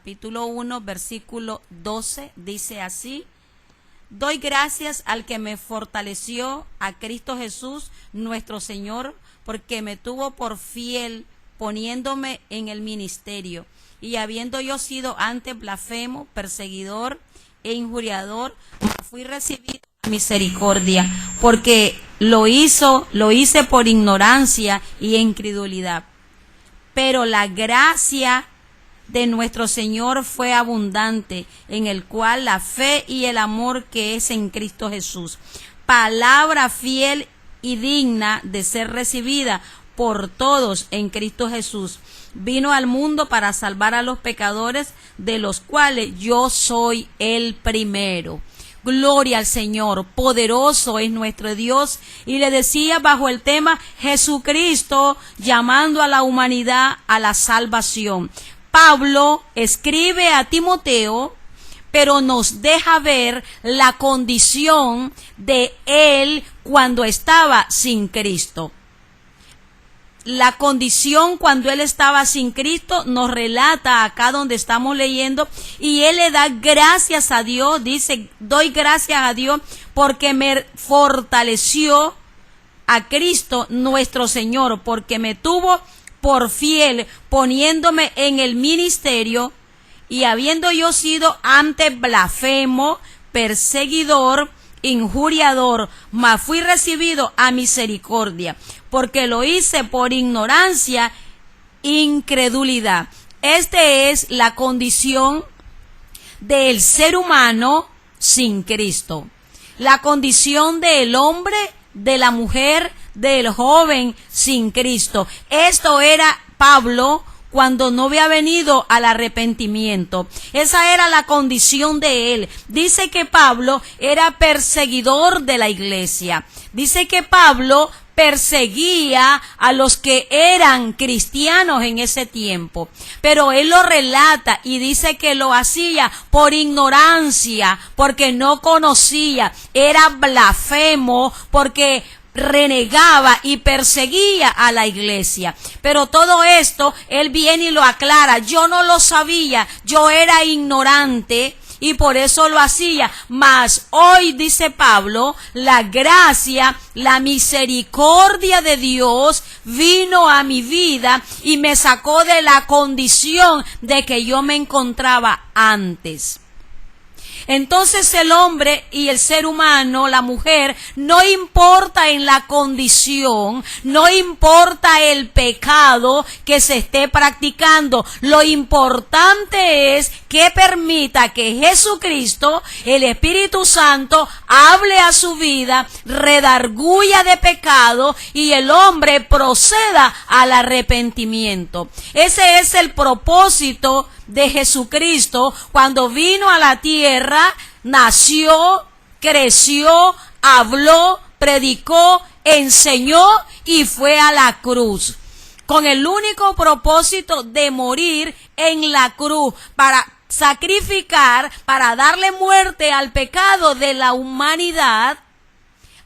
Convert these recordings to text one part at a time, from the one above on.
capítulo 1, versículo 12, dice así: doy gracias al que me fortaleció, a Cristo Jesús, nuestro Señor, porque me tuvo por fiel, poniéndome en el ministerio. Y habiendo yo sido antes blasfemo, perseguidor e injuriador, fui recibido a misericordia, porque lo hice por ignorancia y incredulidad. Pero la gracia de nuestro Señor fue abundante, en el cual la fe y el amor que es en Cristo Jesús, palabra fiel y digna de ser recibida por todos en Cristo Jesús, vino al mundo para salvar a los pecadores, de los cuales yo soy el primero. Gloria al Señor, poderoso es nuestro Dios. Y le decía bajo el tema Jesucristo llamando a la humanidad a la salvación. Pablo escribe a Timoteo, pero nos deja ver la condición de él cuando estaba sin Cristo. La condición cuando él estaba sin Cristo nos relata acá donde estamos leyendo, y él le da gracias a Dios, dice: doy gracias a Dios porque me fortaleció, a Cristo nuestro Señor, porque me tuvo por fiel, poniéndome en el ministerio, y habiendo yo sido antes blasfemo, perseguidor, injuriador, mas fui recibido a misericordia, porque lo hice por ignorancia, incredulidad. Esta es la condición del ser humano sin Cristo, la condición del hombre, de la mujer, del joven sin Cristo. Esto era Pablo cuando no había venido al arrepentimiento. Esa era la condición de él. Dice que Pablo era perseguidor de la iglesia. Dice que Pablo perseguía a los que eran cristianos en ese tiempo, pero él lo relata y dice que lo hacía por ignorancia, porque no conocía, era blasfemo, porque renegaba y perseguía a la iglesia. Pero todo esto él viene y lo aclara: yo no lo sabía, yo era ignorante y por eso lo hacía. Mas hoy, dice Pablo, la gracia, la misericordia de Dios vino a mi vida y me sacó de la condición de que yo me encontraba antes. Entonces el hombre y el ser humano, la mujer, no importa en la condición, no importa el pecado que se esté practicando, lo importante es que permita que Jesucristo, el Espíritu Santo, hable a su vida, redarguya de pecado y el hombre proceda al arrepentimiento. Ese es el propósito de Jesucristo cuando vino a la tierra. Nació, creció, habló, predicó, enseñó y fue a la cruz, con el único propósito de morir en la cruz para sacrificar, para darle muerte al pecado de la humanidad.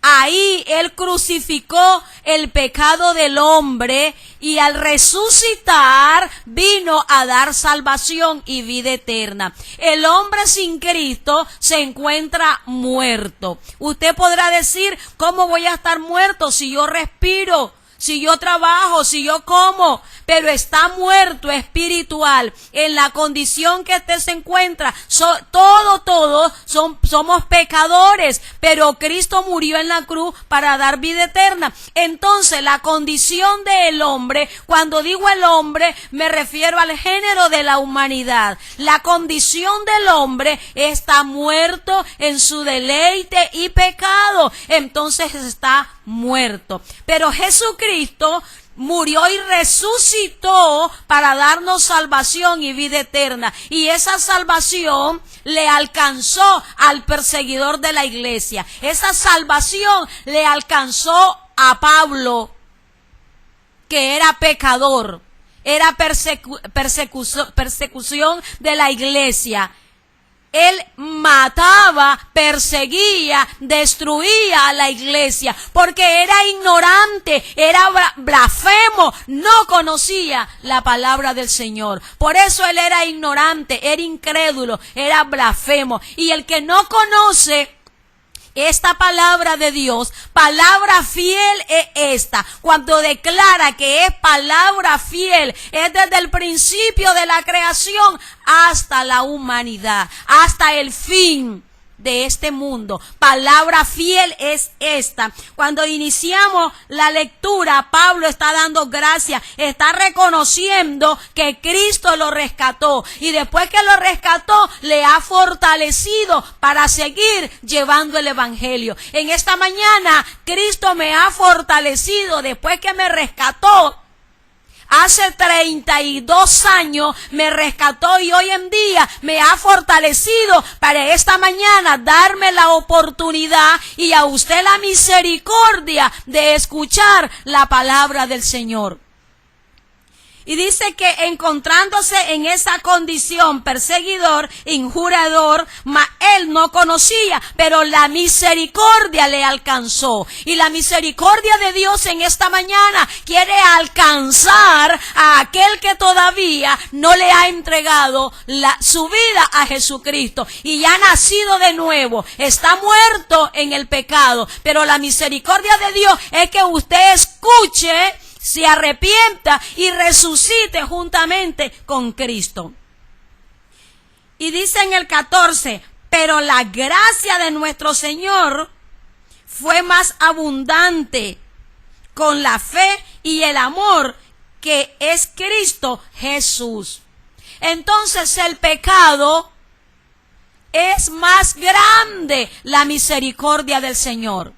Ahí él crucificó el pecado del hombre y al resucitar vino a dar salvación y vida eterna. El hombre sin Cristo se encuentra muerto. Usted podrá decir: ¿cómo voy a estar muerto si yo respiro, si yo trabajo, si yo como? Pero está muerto espiritual. En la condición que usted se encuentra, todos somos pecadores, pero Cristo murió en la cruz para dar vida eterna. Entonces la condición del hombre, cuando digo el hombre, me refiero al género de la humanidad. La condición del hombre está muerto en su deleite y pecado. Entonces está muerto. Pero Jesucristo murió y resucitó para darnos salvación y vida eterna. Y esa salvación le alcanzó al perseguidor de la iglesia. Esa salvación le alcanzó a Pablo, que era pecador. Era persecución de la iglesia. él mataba, perseguía, destruía a la iglesia, porque era ignorante, era blasfemo, no conocía la palabra del Señor. Por eso él era ignorante, era incrédulo, era blasfemo. Y el que no conoce esta palabra de Dios, palabra fiel es esta. Cuando declara que es palabra fiel, es desde el principio de la creación hasta la humanidad, hasta el fin de este mundo. Palabra fiel es esta. Cuando iniciamos la lectura, Pablo está dando gracias, está reconociendo que Cristo lo rescató, y después que lo rescató, le ha fortalecido para seguir llevando el evangelio. En esta mañana, Cristo me ha fortalecido después que me rescató. Hace 32 años me rescató, y hoy en día me ha fortalecido para esta mañana darme la oportunidad y a usted la misericordia de escuchar la palabra del Señor. Y dice que encontrándose en esa condición, perseguidor, injurador, mas él no conocía, pero la misericordia le alcanzó. Y la misericordia de Dios en esta mañana quiere alcanzar a aquel que todavía no le ha entregado su vida a Jesucristo y ya ha nacido de nuevo, está muerto en el pecado. Pero la misericordia de Dios es que usted escuche, se arrepienta y resucite juntamente con Cristo. Y dice en el 14, pero la gracia de nuestro Señor fue más abundante con la fe y el amor que es Cristo Jesús. Entonces el pecado es más grande, la misericordia del Señor.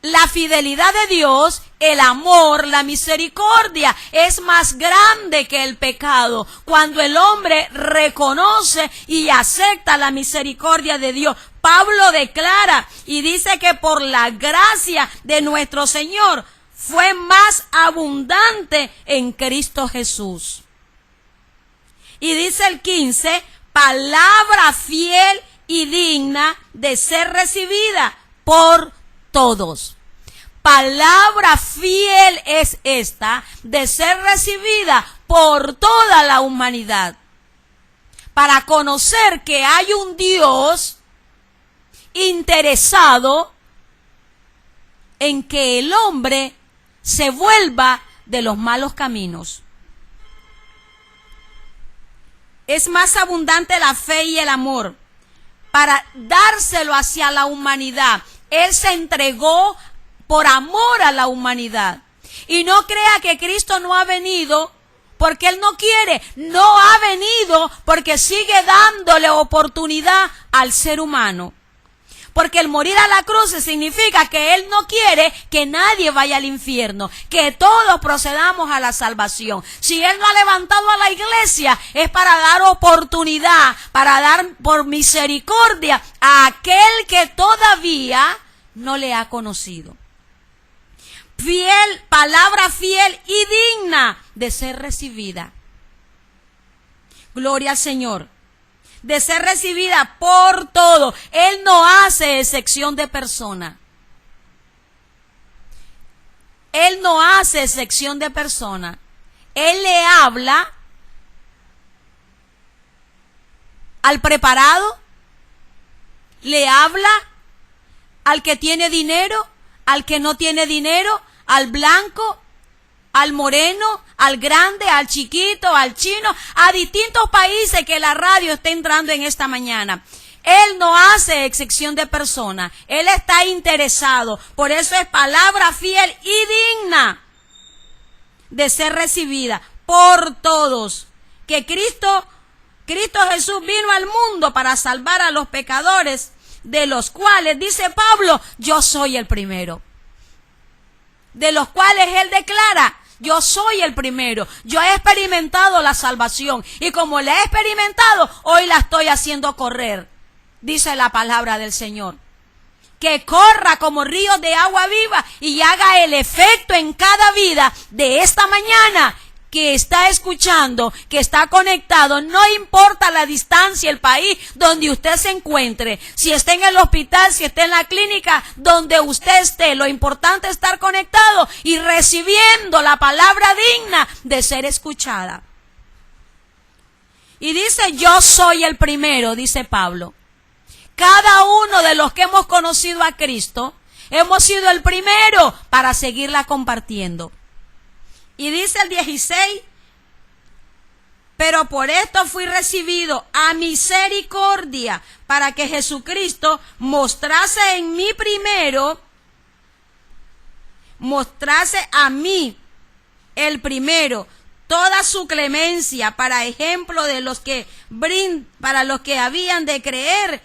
La fidelidad de Dios, el amor, la misericordia es más grande que el pecado. Cuando el hombre reconoce y acepta la misericordia de Dios, Pablo declara y dice que por la gracia de nuestro Señor fue más abundante en Cristo Jesús. Y dice el 15, palabra fiel y digna de ser recibida por todos. Palabra fiel es esta, de ser recibida por toda la humanidad, para conocer que hay un Dios interesado en que el hombre se vuelva de los malos caminos. Es más abundante la fe y el amor para dárselo hacia la humanidad. Él se entregó por amor a la humanidad. Y no crea que Cristo no ha venido porque Él no quiere. No ha venido porque sigue dándole oportunidad al ser humano. Porque el morir a la cruz significa que Él no quiere que nadie vaya al infierno, que todos procedamos a la salvación. Si Él no ha levantado a la iglesia, es para dar oportunidad, para dar por misericordia a aquel que todavía no le ha conocido. Fiel, palabra fiel y digna de ser recibida. Gloria al Señor. De ser recibida por todo. Él no hace excepción de persona. Él no hace excepción de persona. Él le habla al preparado, le habla al que tiene dinero, al que no tiene dinero, al blanco, al moreno, al grande, al chiquito, al chino, a distintos países que la radio está entrando en esta mañana. Él no hace excepción de persona. Él está interesado. Por eso es palabra fiel y digna de ser recibida por todos. Que Cristo Jesús vino al mundo para salvar a los pecadores, de los cuales, dice Pablo, yo soy el primero. De los cuales él declara, yo soy el primero. Yo he experimentado la salvación y como la he experimentado, hoy la estoy haciendo correr. Dice la palabra del Señor. Que corra como ríos de agua viva y haga el efecto en cada vida de esta mañana que está escuchando, que está conectado, no importa la distancia, el país donde usted se encuentre, si está en el hospital, si está en la clínica, donde usted esté, lo importante es estar conectado y recibiendo la palabra digna de ser escuchada. Y dice, yo soy el primero, dice Pablo. Cada uno de los que hemos conocido a Cristo, hemos sido el primero para seguirla compartiendo. Y dice el 16, pero por esto fui recibido a misericordia, para que Jesucristo mostrase en mí primero, mostrase a mí el primero toda su clemencia, para ejemplo de los que para los que habían de creer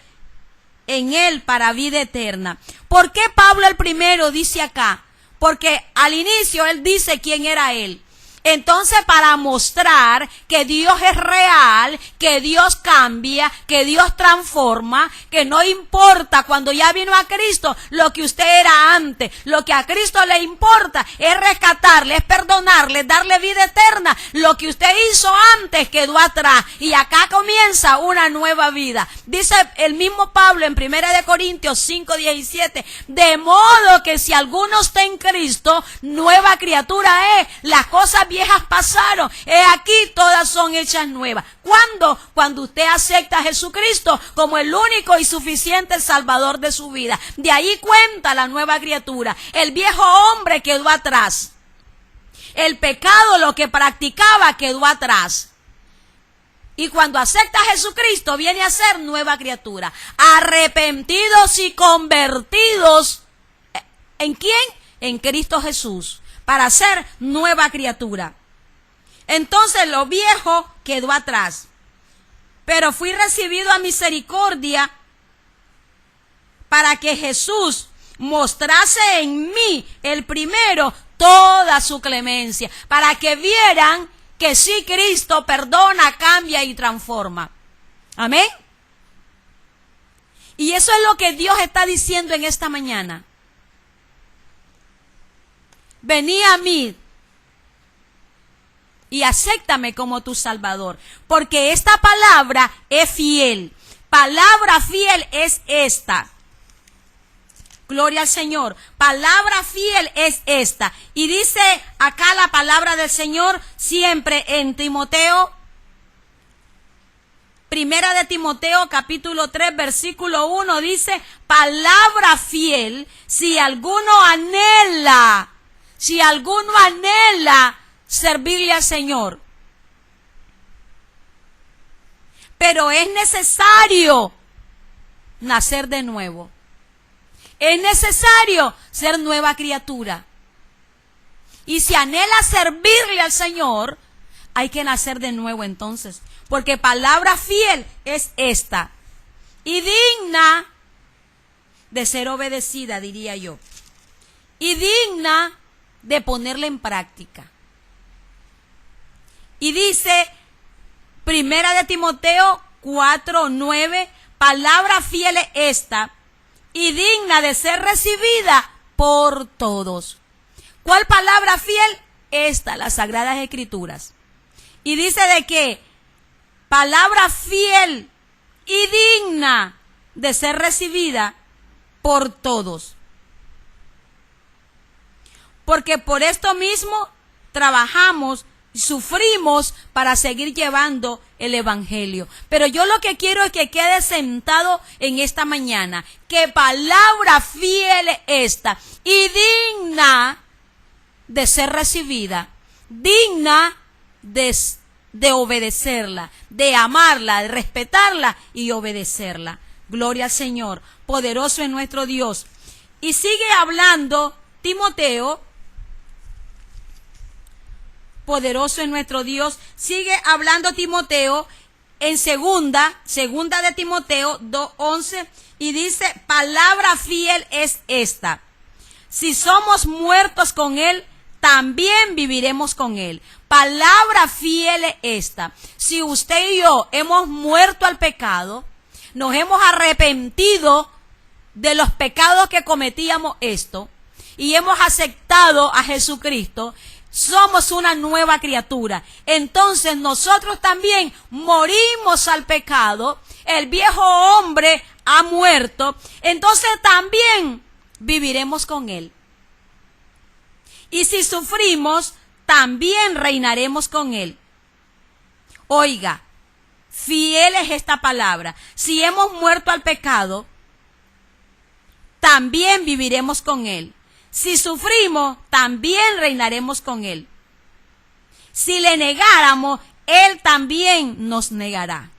en él para vida eterna. ¿Por qué Pablo el primero dice acá? Porque al inicio él dice quién era él. Entonces, para mostrar que Dios es real, que Dios cambia, que Dios transforma, que no importa cuando ya vino a Cristo lo que usted era antes, lo que a Cristo le importa es rescatarle, es perdonarle, darle vida eterna. Lo que usted hizo antes quedó atrás y acá comienza una nueva vida. Dice el mismo Pablo en 1 Corintios 5:17, de modo que si alguno está en Cristo, nueva criatura es, las cosas viejas pasaron, aquí todas son hechas nuevas. ¿Cuándo? Cuando usted acepta a Jesucristo como el único y suficiente Salvador de su vida. De ahí cuenta la nueva criatura. El viejo hombre quedó atrás. El pecado, lo que practicaba, quedó atrás. Y cuando acepta a Jesucristo, viene a ser nueva criatura. Arrepentidos y convertidos. ¿En quién? En Cristo Jesús. Para ser nueva criatura. Entonces lo viejo quedó atrás. Pero fui recibido a misericordia para que Jesús mostrase en mí el primero toda su clemencia. Para que vieran que sí, Cristo perdona, cambia y transforma. Amén. Y eso es lo que Dios está diciendo en esta mañana. Vení a mí y acéptame como tu Salvador, porque esta palabra es fiel. Palabra fiel es esta. Gloria al Señor. Palabra fiel es esta. Y dice acá la palabra del Señor siempre en Timoteo. Primera de Timoteo capítulo 3 versículo 1 dice, palabra fiel, si alguno anhela servirle al Señor. Pero es necesario nacer de nuevo. Es necesario ser nueva criatura. Y si anhela servirle al Señor, hay que nacer de nuevo entonces. Porque palabra fiel es esta. Y digna de ser obedecida, diría yo. Y digna de ponerla en práctica. Y dice, Primera de Timoteo 4:9, palabra fiel es esta, y digna de ser recibida por todos. ¿Cuál palabra fiel? Esta, las Sagradas Escrituras. Y dice de que palabra fiel y digna de ser recibida por todos. Porque por esto mismo trabajamos, sufrimos para seguir llevando el Evangelio. Pero yo lo que quiero es que quede sentado en esta mañana, que palabra fiel es esta y digna de ser recibida, digna de obedecerla, de amarla, de respetarla y obedecerla. Gloria al Señor, poderoso es nuestro Dios. Y sigue hablando Timoteo. Poderoso es nuestro Dios. Sigue hablando Timoteo en segunda de Timoteo 2:11 y dice, palabra fiel es esta. Si somos muertos con él, también viviremos con él. Palabra fiel es esta. Si usted y yo hemos muerto al pecado, nos hemos arrepentido de los pecados que cometíamos y hemos aceptado a Jesucristo, somos una nueva criatura. Entonces nosotros también morimos al pecado. El viejo hombre ha muerto. Entonces también viviremos con él. Y si sufrimos, también reinaremos con él. Oiga, fiel es esta palabra. Si hemos muerto al pecado, también viviremos con él. Si sufrimos, también reinaremos con él. Si le negáramos, él también nos negará.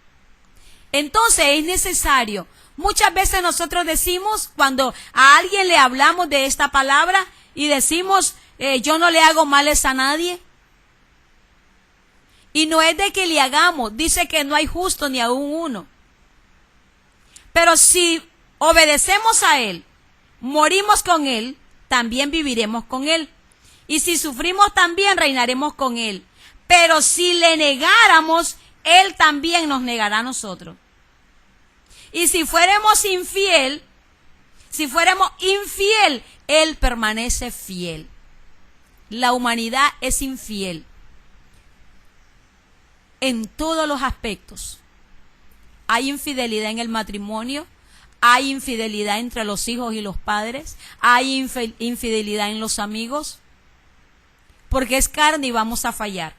Entonces es necesario. Muchas veces nosotros decimos, cuando a alguien le hablamos de esta palabra y decimos, yo no le hago males a nadie. Y no es de que le hagamos, dice que no hay justo ni aún uno. Pero si obedecemos a él, morimos con él, también viviremos con él. Y si sufrimos, también reinaremos con él. Pero si le negáramos, él también nos negará a nosotros. Y si fuéramos infiel, él permanece fiel. La humanidad es infiel en todos los aspectos. Hay infidelidad en el matrimonio. Hay infidelidad entre los hijos y los padres. Hay infidelidad en los amigos. Porque es carne y vamos a fallar.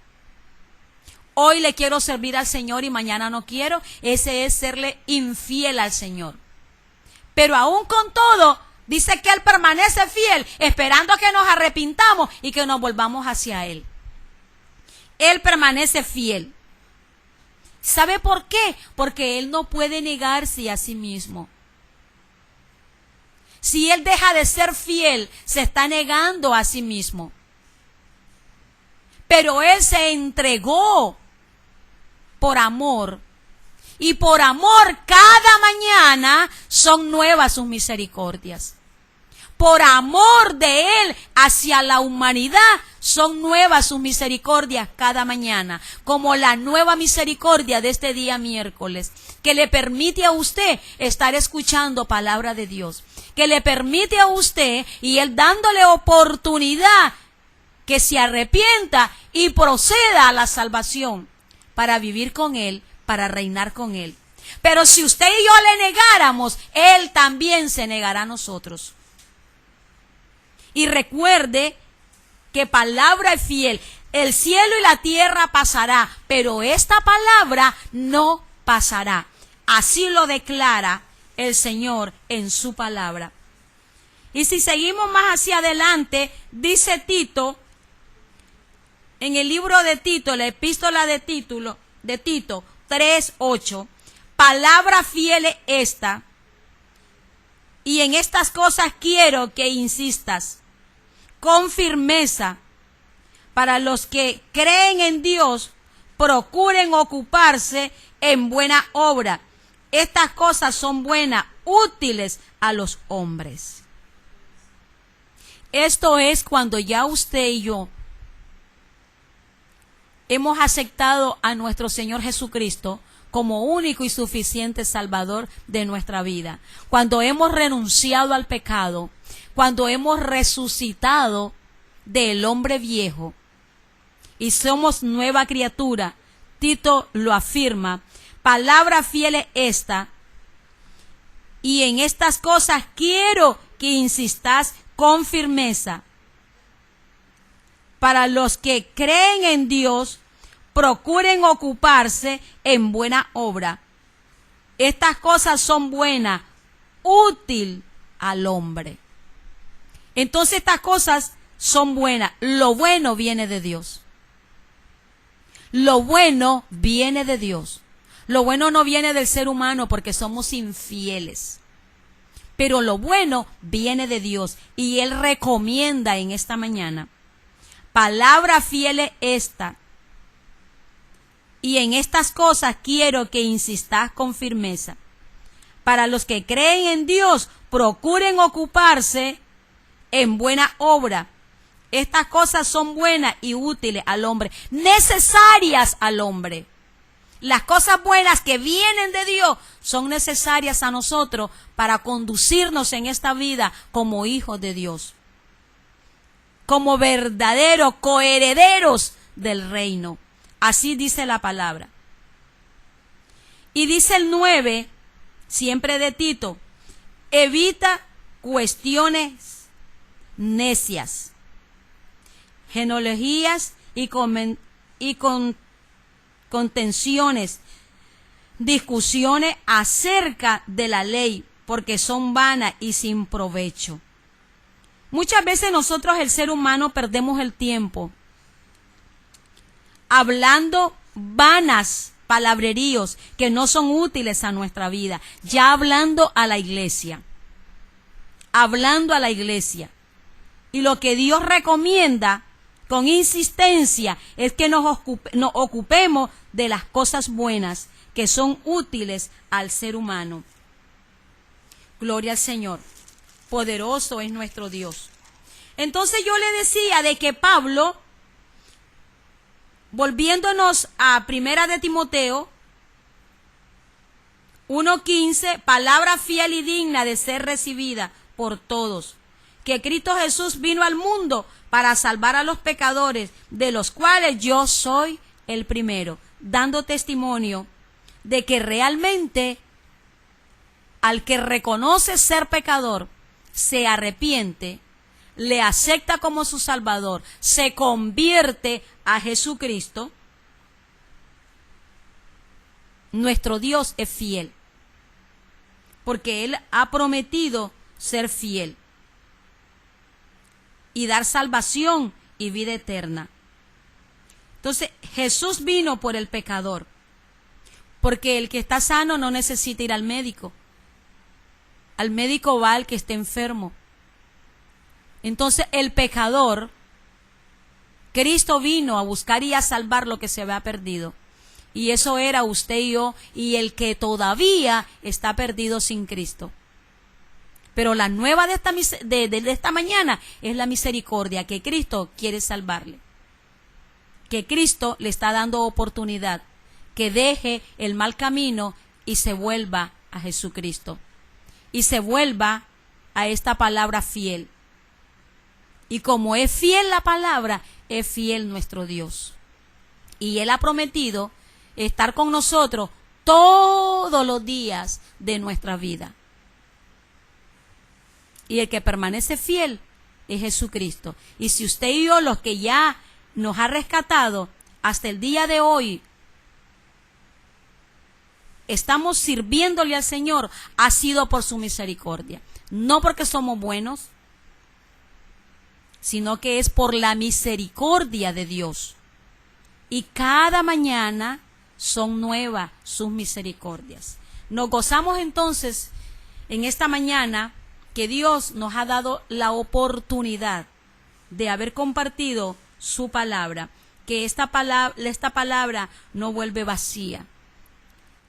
Hoy le quiero servir al Señor y mañana no quiero. Ese es serle infiel al Señor. Pero aún con todo, dice que Él permanece fiel, esperando que nos arrepintamos y que nos volvamos hacia Él. Él permanece fiel. ¿Sabe por qué? Porque Él no puede negarse a sí mismo. Si Él deja de ser fiel, se está negando a sí mismo. Pero Él se entregó por amor. Y por amor cada mañana son nuevas sus misericordias. Por amor de Él hacia la humanidad son nuevas sus misericordias cada mañana. Como la nueva misericordia de este día miércoles, que le permite a usted estar escuchando palabra de Dios. Que le permite a usted, y Él dándole oportunidad, que se arrepienta y proceda a la salvación para vivir con Él, para reinar con Él. Pero si usted y yo le negáramos, Él también se negará a nosotros. Y recuerde que palabra es fiel. El cielo y la tierra pasará, pero esta palabra no pasará. Así lo declara el Señor en su palabra. Y si seguimos más hacia adelante, dice Tito, en el libro de Tito, la epístola de Tito 3:8, palabra fiel es esta, y en estas cosas quiero que insistas con firmeza. Para los que creen en Dios, procuren ocuparse en buena obra. Estas cosas son buenas, útiles a los hombres. Esto es cuando ya usted y yo hemos aceptado a nuestro Señor Jesucristo como único y suficiente Salvador de nuestra vida. Cuando hemos renunciado al pecado, cuando hemos resucitado del hombre viejo y somos nueva criatura. Tito lo afirma. Palabra fiel es esta. Y en estas cosas quiero que insistas con firmeza. Para los que creen en Dios, procuren ocuparse en buena obra. Estas cosas son buenas, útil al hombre. Entonces estas cosas son buenas. Lo bueno viene de Dios. Lo bueno viene de Dios. Lo bueno no viene del ser humano porque somos infieles. Pero lo bueno viene de Dios. Y Él recomienda en esta mañana. Palabra fiel es esta. Y en estas cosas quiero que insistas con firmeza. Para los que creen en Dios, procuren ocuparse en buena obra. Estas cosas son buenas y útiles al hombre, necesarias al hombre. Las cosas buenas que vienen de Dios son necesarias a nosotros para conducirnos en esta vida como hijos de Dios. como verdaderos coherederos del reino. Así dice la palabra. Y dice el 9, siempre de Tito, evita cuestiones necias, genealogías y contenciones, discusiones acerca de la ley, porque son vanas y sin provecho. Muchas veces nosotros, el ser humano, perdemos el tiempo hablando vanas palabreríos que no son útiles a nuestra vida, ya hablando a la iglesia. Y lo que Dios recomienda con insistencia es que nos ocupemos de las cosas buenas que son útiles al ser humano. Gloria al Señor. Poderoso es nuestro Dios. Entonces yo le decía de que Pablo, volviéndonos a Primera de Timoteo 1:15, palabra fiel y digna de ser recibida por todos, que Cristo Jesús vino al mundo para salvar a los pecadores, de los cuales yo soy el primero, dando testimonio de que realmente al que reconoce ser pecador, se arrepiente, le acepta como su Salvador, se convierte a Jesucristo, nuestro Dios es fiel, porque Él ha prometido ser fiel y dar salvación y vida eterna. Entonces Jesús vino por el pecador, porque el que está sano no necesita ir al médico. Al médico va el que esté enfermo. Entonces el pecador, Cristo vino a buscar y a salvar lo que se había perdido. Y eso era usted y yo, y el que todavía está perdido sin Cristo. Pero la nueva de esta mañana es la misericordia, que Cristo quiere salvarle. Que Cristo le está dando oportunidad, que deje el mal camino y se vuelva a Jesucristo. Y se vuelva a esta palabra fiel. Y como es fiel la palabra, es fiel nuestro Dios. Y Él ha prometido estar con nosotros todos los días de nuestra vida. Y el que permanece fiel es Jesucristo. Y si usted y yo, los que ya nos ha rescatado hasta el día de hoy, estamos sirviéndole al Señor, ha sido por su misericordia. No porque somos buenos, sino que es por la misericordia de Dios. Y cada mañana son nuevas sus misericordias. Nos gozamos entonces en esta mañana que Dios nos ha dado la oportunidad de haber compartido su palabra, que esta palabra no vuelve vacía,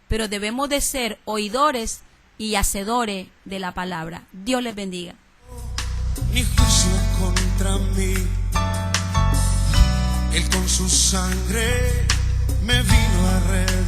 pero debemos de ser oidores y hacedores de la palabra. Dios les bendiga. Ni juicio contra mí, Él con su sangre me vino a redimir.